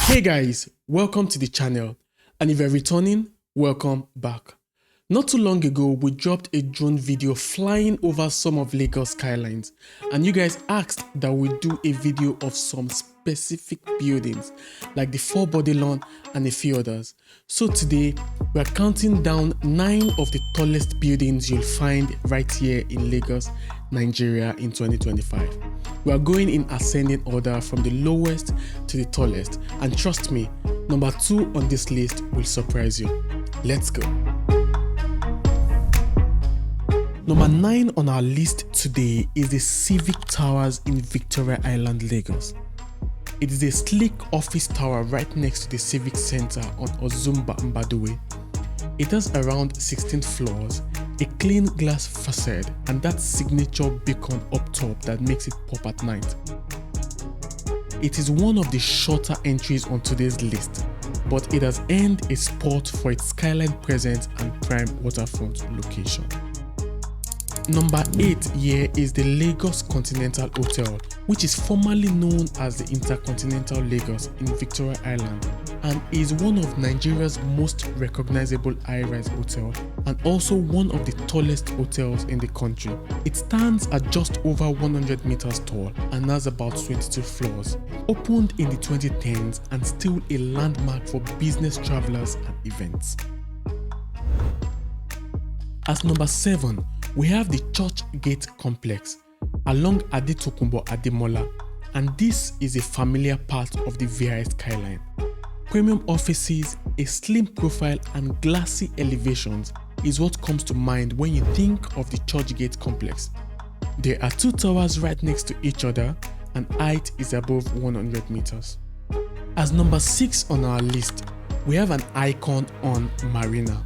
Hey guys, welcome to the channel, and if you're returning, welcome back. Not too long ago, we dropped a drone video flying over some of Lagos skylines, and you guys asked that we do a video of some specific buildings like the Bourdillion and a few others. So today, we're counting down 9 of the tallest buildings you'll find right here in Lagos, Nigeria in 2025. We are going in ascending order from the lowest to the tallest, and trust me, number 2 on this list will surprise you. Let's go. Number 9 on our list today is the Civic Towers in Victoria Island, Lagos. It is a sleek office tower right next to the Civic Center on Ozumba Mbadowe. It has around 16 floors, a clean glass facade, and that signature beacon up top that makes it pop at night. It is one of the shorter entries on today's list, but it has earned a spot for its skyline presence and prime waterfront location. Number 8 here is the Lagos Continental Hotel, which is formerly known as the Intercontinental Lagos in Victoria Island and is one of Nigeria's most recognizable high-rise hotels and also one of the tallest hotels in the country. It stands at just over 100 meters tall and has about 22 floors. Opened in the 2010s and still a landmark for business travelers and events. As number 7, we have the Churchgate complex along Adetokunbo Ademola, and this is a familiar part of the VI skyline. Premium offices, a slim profile and glassy elevations is what comes to mind when you think of the Churchgate complex. There are 2 towers right next to each other and height is above 100 meters. As number 6 on our list, we have an icon on Marina.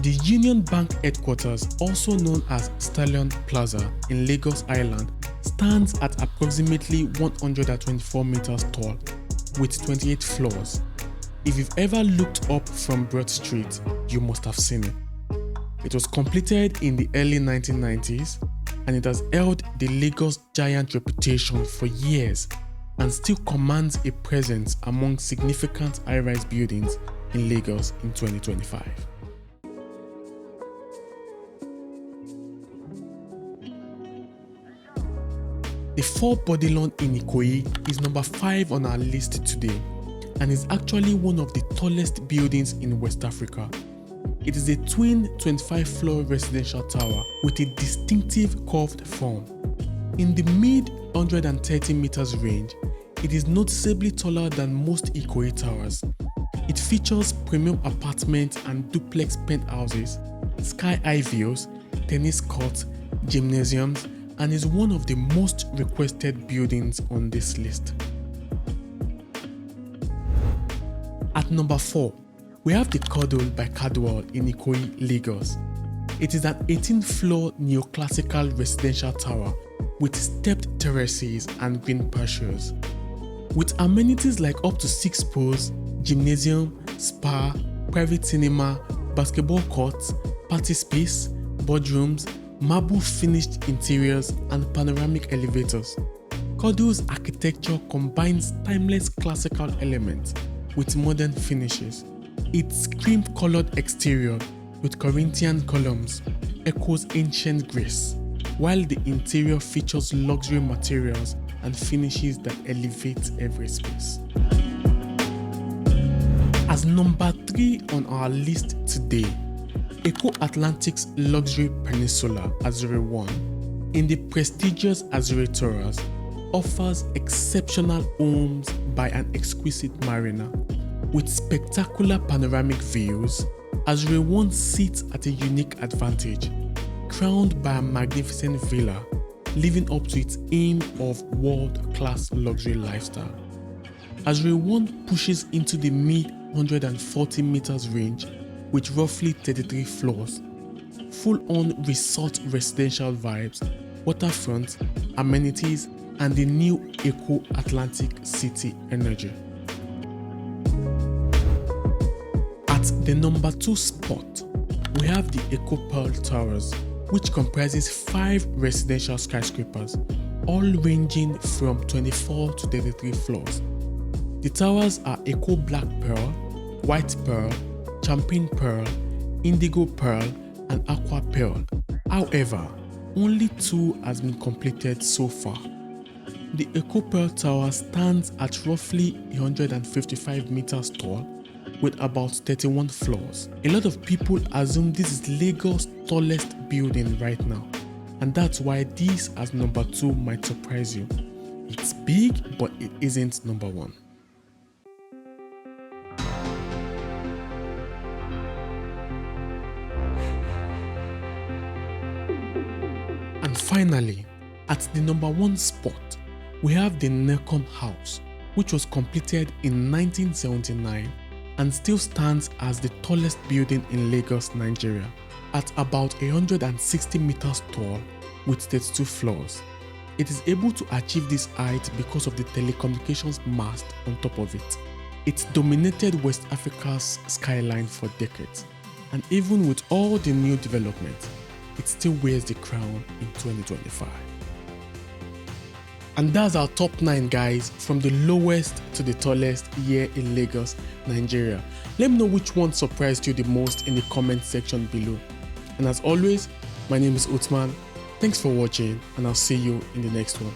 The Union Bank headquarters, also known as Stallion Plaza in Lagos Island, stands at approximately 124 meters tall with 28 floors. If you've ever looked up from Broad Street, you must have seen it. It was completed in the early 1990s and it has held the Lagos giant reputation for years and still commands a presence among significant high-rise buildings in Lagos in 2025. The Bourdillion in Ikoyi is number 5 on our list today and is actually one of the tallest buildings in West Africa. It is a twin 25-floor residential tower with a distinctive curved form. In the mid 130 meters range, it is noticeably taller than most Ikoyi towers. It features premium apartments and duplex penthouses, sky-high views, tennis courts, gymnasiums, and is one of the most requested buildings on this list. At number 4, we have the Cuddle by Cuddle in Ikoyi, Lagos. It is an 18-floor neoclassical residential tower with stepped terraces and green pastures. With amenities like up to 6 pools, gymnasium, spa, private cinema, basketball courts, party space, boardrooms, marble finished interiors and panoramic elevators. Cuddle's architecture combines timeless classical elements with modern finishes. Its cream-colored exterior with Corinthian columns echoes ancient grace, while the interior features luxury materials and finishes that elevate every space. As number 3 on our list today, Eko Atlantic's luxury peninsula, Azure One, in the prestigious Azure Towers, offers exceptional homes by an exquisite marina. With spectacular panoramic views, Azure One sits at a unique advantage, crowned by a magnificent villa, living up to its aim of world-class luxury lifestyle. Azure One pushes into the mid-140 meters range with roughly 33 floors, full-on resort residential vibes, waterfront, amenities, and the new Eko Atlantic City energy. At the number 2 spot, we have the Eko Pearl Towers, which comprises 5 residential skyscrapers, all ranging from 24 to 33 floors. The towers are Eko Black Pearl, White Pearl, Champagne Pearl, Indigo Pearl, and Aqua Pearl. However, only 2 has been completed so far. The Eko Pearl Tower stands at roughly 155 meters tall with about 31 floors. A lot of people assume this is Lagos' tallest building right now, and that's why this as number 2 might surprise you. It's big, but it isn't number 1. And finally, at the number 1 spot, we have the Necom House, which was completed in 1979 and still stands as the tallest building in Lagos, Nigeria, at about 160 meters tall with 32 floors. It is able to achieve this height because of the telecommunications mast on top of it. It dominated West Africa's skyline for decades, and even with all the new developments, it still wears the crown in 2025. And that's our top 9 guys, from the lowest to the tallest here in Lagos, Nigeria. Let me know which one surprised you the most in the comment section below. And as always, my name is Uthman. Thanks for watching, and I'll see you in the next one.